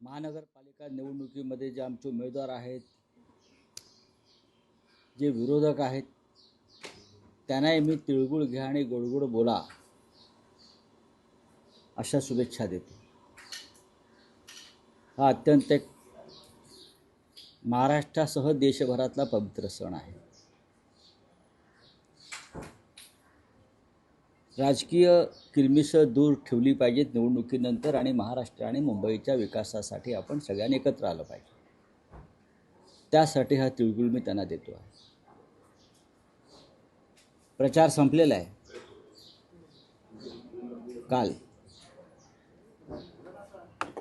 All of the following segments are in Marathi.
महानगरपालिका निवडणुकीमध्ये जे आमचे उमेदवार आहेत, जे विरोधक आहेत, त्यांनाही मी तिळगुळ घ्या आणि गोडगोड बोला अशा शुभेच्छा देतो. हा अत्यंत एक महाराष्ट्रासह देशभरातला पवित्र सण आहे. राजकीय किरमिसं दूर ठेवली पाहिजेत निवडणुकीनंतर आणि महाराष्ट्र आणि मुंबईच्या विकासासाठी आपण सगळ्यांनी एकत्र आलं पाहिजे. त्यासाठी हा तिळगुळ मी त्यांना देतो आहे. प्रचार संपलेला आहे काल,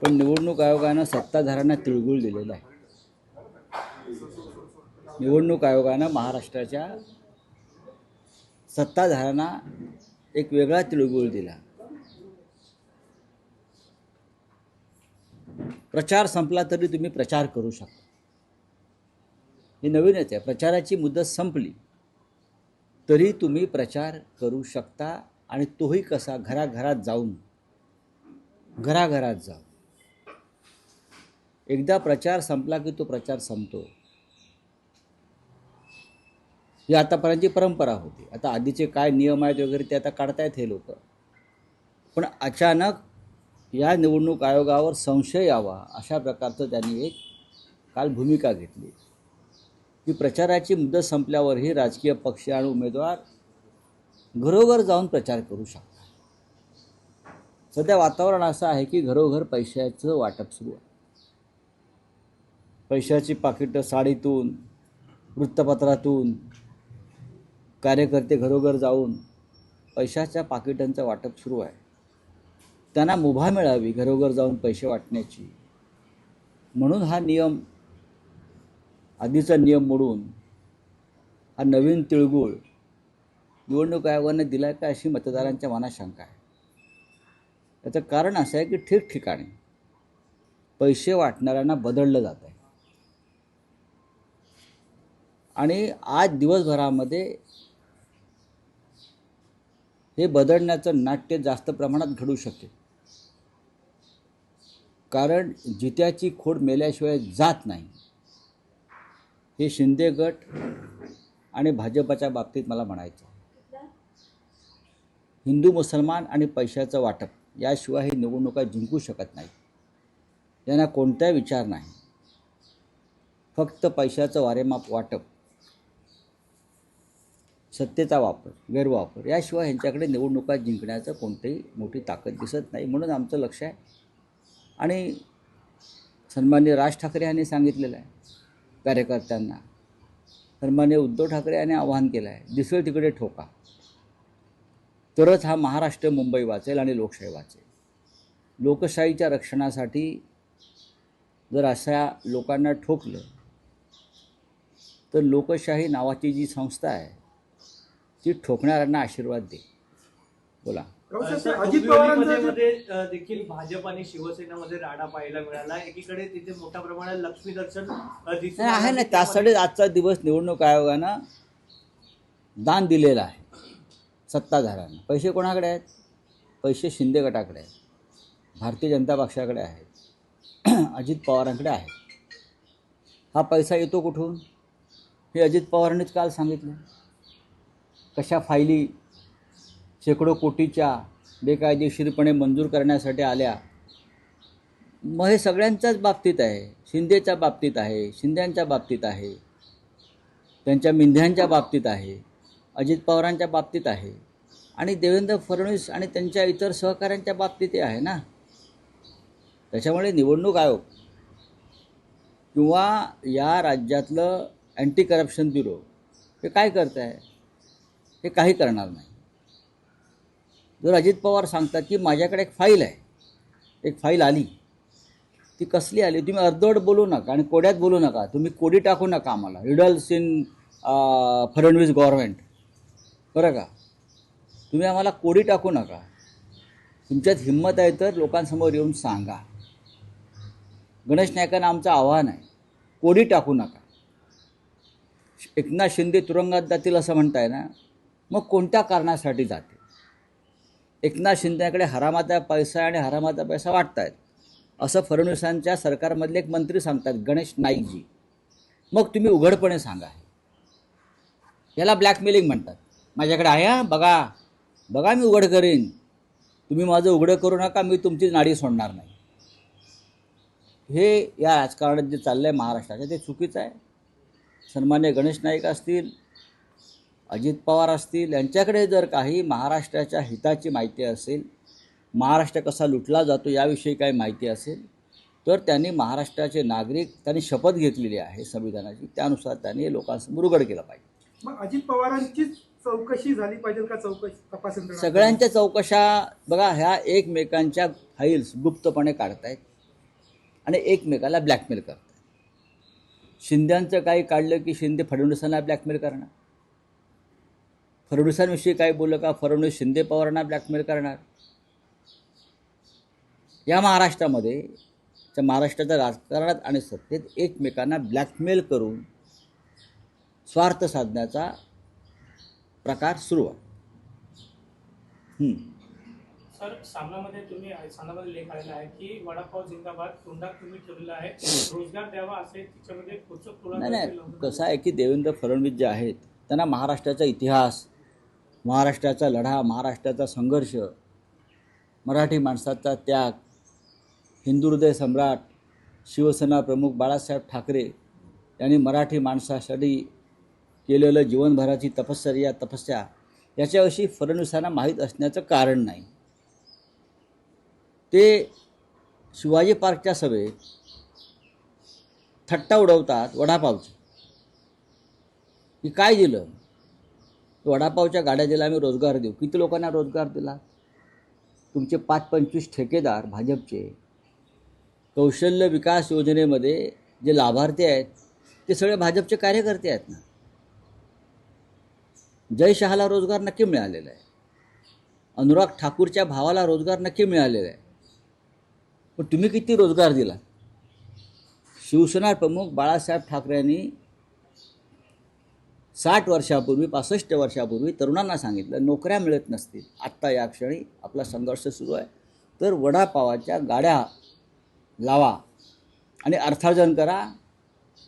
पण निवडणूक आयोगानं सत्ताधाऱ्यांना तिळगुळ दिलेला आहे. निवडणूक आयोगानं महाराष्ट्राच्या सत्ताधाऱ्यांना एक वेगळा तिळगुळ दिला. प्रचार संपला तरी तुम्ही प्रचार करू शकता. हे नवीनच आहे. प्रचाराची मुदत संपली तरी तुम्ही प्रचार करू शकता आणि तोही कसा, घराघरात जाऊन. एकदा प्रचार संपला की तो प्रचार संपतो. ही आतापर्यंतची परंपरा होती. आता आधीचे काय नियम आहेत वगैरे ते आता काढतायत हे लोक, पण अचानक या निवडणूक आयोगावर संशय यावा अशा प्रकारचं त्यांनी एक काल भूमिका घेतली की प्रचाराची मुदत संपल्यावरही राजकीय पक्ष आणि उमेदवार घरोघर जाऊन प्रचार करू शकतात. सध्या वातावरण असं आहे की घरोघर पैशाचं वाटप सुरू आहे. पैशाची पाकिटं साडीतून, वृत्तपत्रातून कार्यकर्ते घरोघर जाऊन पैशाच्या पाकिटांचं वाटप सुरू आहे. त्यांना मुभा मिळावी घरोघर जाऊन पैसे वाटण्याची, म्हणून हा नियम, आधीचा नियम मोडून हा नवीन तिळगुळ निवडणूक आयोगाने दिला का अशी मतदारांच्या मनात शंका आहे. याचं कारण असं आहे की ठिकठिकाणी पैसे वाटणाऱ्यांना बदललं जात आहे आणि आज दिवसभरामध्ये हे बदलण्याचं नाट्य जास्त प्रमाणात घडू शकेल. कारण जित्याची खोड मेल्याशिवाय जात नाही, हे शिंदे गट आणि भाजपच्या बाबतीत मला म्हणायचं. हिंदू मुसलमान आणि पैशाचं वाटप याशिवाय ही निवडणुका जिंकू शकत नाही. यांना कोणताही विचार नाही, फक्त पैशाचं वारेमाप वाटप, सत्तेचा वापर, गैरवापर, याशिवाय यांच्याकडे निवडणुका जिंकण्याचं कोणतीही मोठी ताकद दिसत नाही. म्हणून आमचं लक्ष आहे आणि सन्माननीय राज ठाकरे यांनी सांगितलेलं आहे कार्यकर्त्यांना, सन्माननीय उद्धव ठाकरे यांनी आवाहन केलं आहे, दिसेल तिकडे ठोका, तरच हा महाराष्ट्र मुंबई वाचेल आणि लोकशाही वाचेल. लोकशाहीच्या रक्षणासाठी जर अशा लोकांना ठोकलं तर लोकशाही नावाची जी संस्था आहे ती ठोकणाऱ्यांना आशीर्वाद दे. बोला. अजित पवारांमध्ये देखील भाजप आणि शिवसेनेमध्ये राडा पाहायला मिळाला. एकीकडे तिथे मोठ्या प्रमाणात लक्ष्मी दर्शन आहे ना, त्यासाठी आजचा दिवस निवडणूक आयोगानं दान दिलेलं आहे सत्ताधाऱ्यांना. पैसे कोणाकडे आहेत? पैसे शिंदे गटाकडे आहेत, भारतीय जनता पक्षाकडे आहेत, अजित पवारांकडे आहेत. हा पैसा येतो कुठून हे अजित पवारांनीच काल सांगितलं. कशा फायली शेकडो कोटीच्या बेकायदेशीरपणे मंजूर करण्यासाठी आल्या. मग हे सगळ्यांच्याच बाबतीत आहे, शिंदेच्या बाबतीत आहे, शिंद्यांच्या बाबतीत आहे, त्यांच्या मिंध्यांच्या बाबतीत आहे, अजित पवारांच्या बाबतीत आहे आणि देवेंद्र फडणवीस आणि त्यांच्या इतर सहकाऱ्यांच्या बाबतीतही आहे ना. त्याच्यामुळे निवडणूक आयोग किंवा या राज्यातलं अँटी करप्शन ब्युरो हे काय करत आहे? हे काही करणार नाही. जर अजित पवार सांगतात की माझ्याकडे एक फाईल आहे, एक फाईल आली, ती कसली आली? तुम्ही अर्धवट बोलू नका आणि कोड्यात बोलू नका. तुम्ही कोडी टाकू नका आम्हाला, रिडल्स इन फडणवीस गव्हर्नमेंट, बरं का? तुम्ही आम्हाला कोडी टाकू नका. तुमच्यात हिंमत आहे तर लोकांसमोर येऊन सांगा. गणेश नायकांना आमचं आव्हान आहे, कोडी टाकू नका. एकनाथ शिंदे तुरुंगात जातील असं म्हणताय ना, मग कोणत्या कारणासाठी जाते? एकनाथ शिंदेकडे हरामाचा पैसा आणि हरामाचा पैसा वाटतायत. असं फडणवीसांच्या सरकारमधले एक मंत्री सांगतात, गणेश नाईकजी. मग तुम्ही उघडपणे सांगा. याला ब्लॅकमेलिंग म्हणतात. माझ्याकडे आहे, हा बघा बघा मी उघड करीन, तुम्ही माझं उघडं करू नका, मी तुमची नाडी सोडणार नाही. हे या राजकारणात जे चाललं आहे महाराष्ट्राच्या, ते चुकीचं आहे. सन्मान्य गणेश नाईक असतील, अजित पवार असतील, यांच्याकडे जर काही महाराष्ट्राच्या हिताची माहिती असेल, महाराष्ट्र कसा लुटला जातो याविषयी काही माहिती असेल, तर त्यांनी महाराष्ट्राचे नागरिक, त्यांनी शपथ घेतलेली आहे संविधानाची, त्यानुसार त्यांनी लोकांसमोर उघड केलं पाहिजे. मग अजित पवारांची चौकशी झाली पाहिजे का? चौकशी तपास यंत्रणा? सगळ्यांच्या चौकशा बघा, ह्या एकमेकांच्या फाईल्स गुप्तपणे काढतायत आणि एकमेकाला ब्लॅकमेल करतायत. शिंद्यांचं काही काढलं की शिंदे फडणवीसांना ब्लॅकमेल करणार, फडणवीसांविषयी काय बोललं का फडणवीस शिंदे पवारांना ब्लॅकमेल करणार. या महाराष्ट्राच्या राजकारणात आणि सत्तेत एकमेकांना ब्लॅकमेल करून स्वार्थ साधण्याचा प्रकार सुरू आहे. सर, सामनामध्ये तुम्ही सामनामध्ये लेख आलेला आहे की वडापाव जिंदाबाद तोंडात तुम्ही ठेवलेला आहे, रोजगार द्यावा असे तिच्यामध्ये नाही, कसं आहे की देवेंद्र फडणवीस जे आहेत त्यांना महाराष्ट्राचा इतिहास, महाराष्ट्राचा लढा, महाराष्ट्राचा संघर्ष, मराठी माणसाचा त्याग, हिंदू हृदय सम्राट शिवसेना प्रमुख बाळासाहेब ठाकरे यांनी मराठी माणसासाठी केलेलं जीवनभराची तपस्या याच्याविषयी फडणवीसांना माहीत असण्याचं कारण नाही. ते शिवाजी पार्कच्या सभेत थट्टा उडवतात वडापावची, की काय दिलं, वडापावच्या गाड्या दिल्या, आम्ही रोजगार देऊ. किती लोकांना रोजगार दिला? तुमचे 5-25 ठेकेदार भाजपचे कौशल्य विकास योजनेमध्ये जे लाभार्थी आहेत ते सगळे भाजपचे कार्यकर्ते आहेत ना. जय शहाला रोजगार नक्की मिळालेला आहे, अनुराग ठाकूरच्या भावाला रोजगार नक्की मिळालेला आहे, पण तुम्ही किती रोजगार दिला? शिवसेना प्रमुख बाळासाहेब ठाकरेंनी 60 वर्षापूर्वी 65 वर्षापूर्वी तरुणांना सांगितलं नोकऱ्या मिळत नसतील, आत्ता या क्षणी आपला संघर्ष सुरू आहे, तर वडापावाच्या गाड्या लावा आणि अर्थार्जन करा,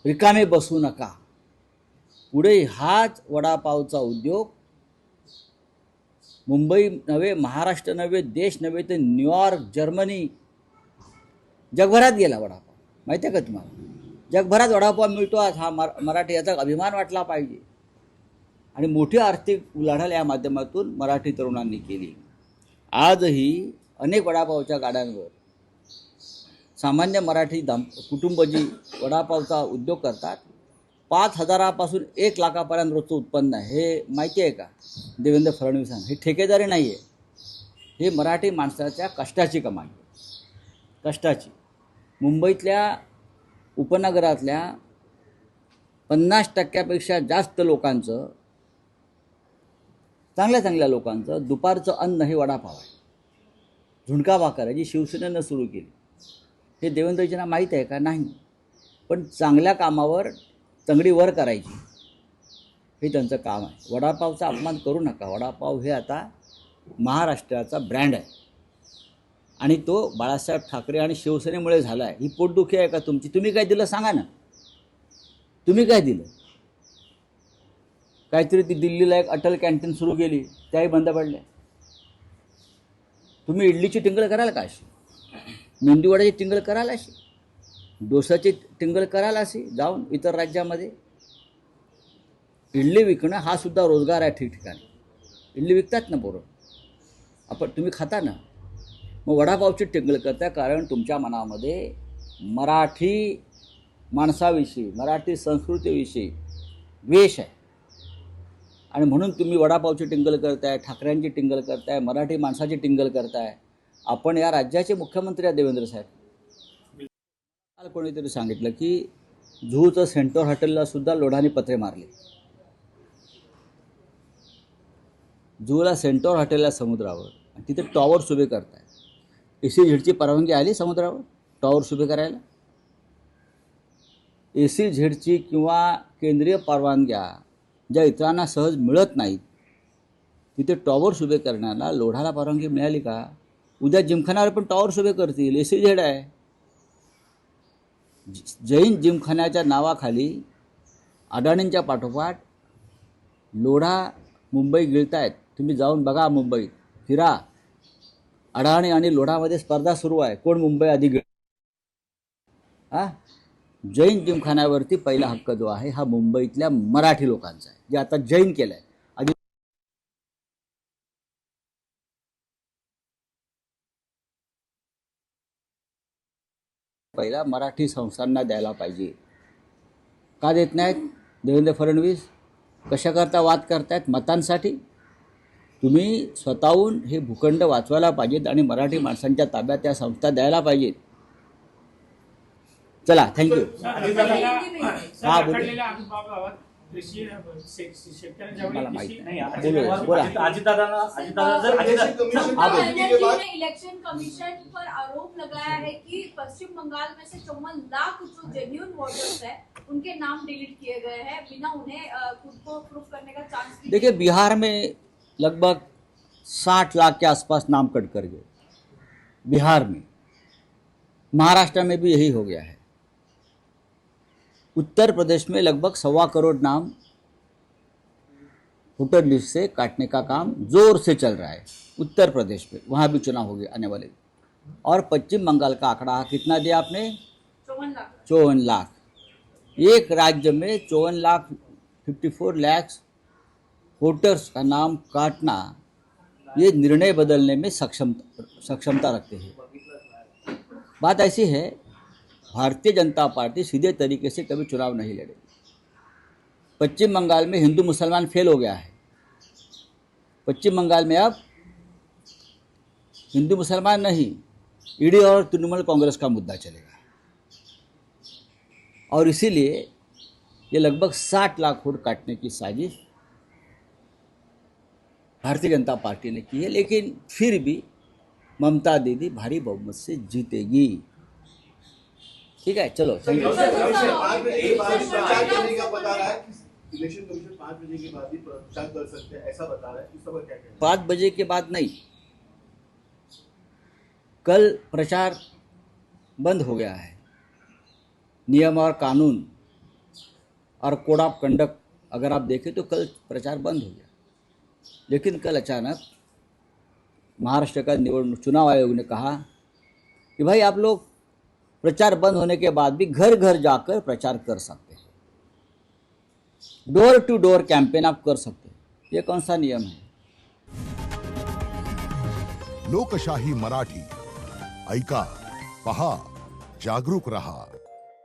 रिकामे बसू नका. पुढे हाच वडापावचा उद्योग मुंबई नव्हे, महाराष्ट्र नव्हे, देश नव्हे, तर न्यूयॉर्क, जर्मनी, जगभरात गेला वडापाव. माहिती आहे का तुम्हाला? जगभरात वडापाव मिळतो आज. हा मराठी याचा अभिमान वाटला पाहिजे. आणि मोठी आर्थिक उलाढाल या माध्यमातून मराठी तरुणांनी केली. आजही अनेक वडापावच्या गाड्यांवर सामान्य मराठी कुटुंब जी वडापावचा उद्योग करतात, 5,000पासून 1,00,000पर्यंत रोजचं उत्पन्न आहे. हे माहिती आहे का देवेंद्र फडणवीसांना? हे ठेकेदारी नाही आहे, हे मराठी माणसाच्या कष्टाची कमाई, कष्टाची. मुंबईतल्या उपनगरातल्या 50%पेक्षा जास्त लोकांचं, चांगल्या लोकांचं दुपारचं अन्न हे वडापाव आहे. झुणका भाकर आहे जी शिवसेनेनं सुरू केली. हे देवेंद्रजींना माहीत आहे का? नाही. पण चांगल्या कामावर तंगडी वर करायची हे त्यांचं काम आहे. वडापावचा अपमान करू नका. वडापाव हे आता महाराष्ट्राचा ब्रँड आहे आणि तो बाळासाहेब ठाकरे आणि शिवसेनेमुळे झाला आहे. ही पोटदुखी आहे का तुमची? तुम्ही काय दिलं सांगा ना, तुम्ही काय दिलं? काहीतरी ती दिल्लीला एक अटल कॅन्टीन सुरू केली, त्याही बंद पडल्या. तुम्ही इडलीची टिंगल कराल का अशी? मेंदूवड्याची टिंगल कराल अशी? डोसाची टिंगल कराल अशी जाऊन इतर राज्यामध्ये? इडली विकणं हा सुद्धा रोजगार आहे ठिकठिकाणी. इडली विकतात ना पोरं, तुम्ही खाता ना. मग वडापावची टिंगल करता कारण तुमच्या मनामध्ये मराठी माणसाविषयी, मराठी संस्कृतीविषयी द्वेष आहे आणि म्हणून तुम्ही वडापावची टिंगल करताय, ठाकऱ्यांची टिंगल करताय, मराठी माणसाची टिंगल करताय. आपण या राज्याचे मुख्यमंत्री आहेत देवेंद्र साहेब. काल कोणीतरी सांगितलं की जुहूचं सेंटर हॉटेलला सुद्धा लोढाने पत्रे मारले. जुहूला सेंटर हॉटेलला समुद्रावर, तिथे टॉवर्स उभे करताय. एसीझेडची परवानगी आली समुद्रावर टॉवर्स उभे करायला? एसीझेडची किंवा केंद्रीय परवानग्या ज्या इतरांना सहज मिळत नाहीत, तिथे टॉवर्स उभे करण्याला लोढाला परवानगी मिळाली का? उद्या जिमखान्यावर पण टॉवर्स उभे करतील, एसीझेड आहे. जैन जिमखान्याच्या नावाखाली अडाणींच्या पाठोपाठ लोढा मुंबई गिळतायत. तुम्ही जाऊन बघा, मुंबईत फिरा. अडाणी आणि लोढामध्ये स्पर्धा सुरू आहे, कोण मुंबई आधी गिळ. हा, जैन जिमखान्यावरती पहिला हक्क जो आहे हा मुंबईतल्या मराठी लोकांचा आहे, जे आता जैन केलं आहे. आधी पहिला मराठी संस्थांना द्यायला पाहिजे. का देत नाहीत? देवेंद्र फडणवीस कशाकरता वाद करतायत? मतांसाठी. तुम्ही स्वतःहून हे भूखंड वाचवायला पाहिजेत आणि मराठी माणसांच्या ताब्यात त्या संस्था द्यायला पाहिजेत. चला, थँक्यू. हा, बोल. मला माहित नाही. बोला. इलेक्शन कमीशन पर आरोप लगाया है कि पश्चिम बंगाल में से 54 लाख जो जेन्युइन वोटर्स है उनके नाम डिलीट किए गए हैं बिना उन्हें खुद को प्रूफ करने का चांस. देखिए, बिहार में लगभग 60 लाख के आसपास नाम कट कर गए, बिहार में. महाराष्ट्र में भी यही हो गया है. उत्तर प्रदेश में लगभग 1.25 करोड़ नाम वोटर लिस्ट से काटने का काम जोर से चल रहा है उत्तर प्रदेश में. वहाँ भी चुनाव हो गए आने वाले. और पश्चिम बंगाल का आंकड़ा कितना दिया आपने? 54 लाख. एक राज्य में 54 लाख वोटर्स का नाम काटना, ये निर्णय बदलने में सक्षमता रखते हैं. बात ऐसी है, भारतीय जनता पार्टी सीधे तरीके से कभी चुनाव नहीं लड़ेगी. पश्चिम बंगाल में हिंदू मुसलमान फेल हो गया है. पश्चिम बंगाल में अब हिंदू मुसलमान नहीं, ईडी और तृणमूल कांग्रेस का मुद्दा चलेगा. और इसीलिए ये लगभग 60 लाख वोट काटने की साजिश भारतीय जनता पार्टी ने की है. लेकिन फिर भी ममता दीदी भारी बहुमत से जीतेगी. ठीक है, चलो, थैंक यू. इलेक्शन कमीशन 5 बजे के बाद ही प्रचार कर सकते हैं, ऐसा बता रहा है. इस पर क्या कहना है? 5 बजे के बाद नहीं, कल प्रचार बंद हो गया है. नियम और कानून और कोड ऑफ कंडक्ट अगर आप देखें तो कल प्रचार बंद हो गया. लेकिन कल अचानक महाराष्ट्र का चुनाव आयोग ने कहा कि भाई आप लोग प्रचार बंद होने के बाद भी घर घर जाकर प्रचार कर सकते हैं, डोर टू डोर कैंपेन आप कर सकते हैं. ये कौन सा नियम है? लोकशाही मराठी ऐका, पहा, जागरूक रहा.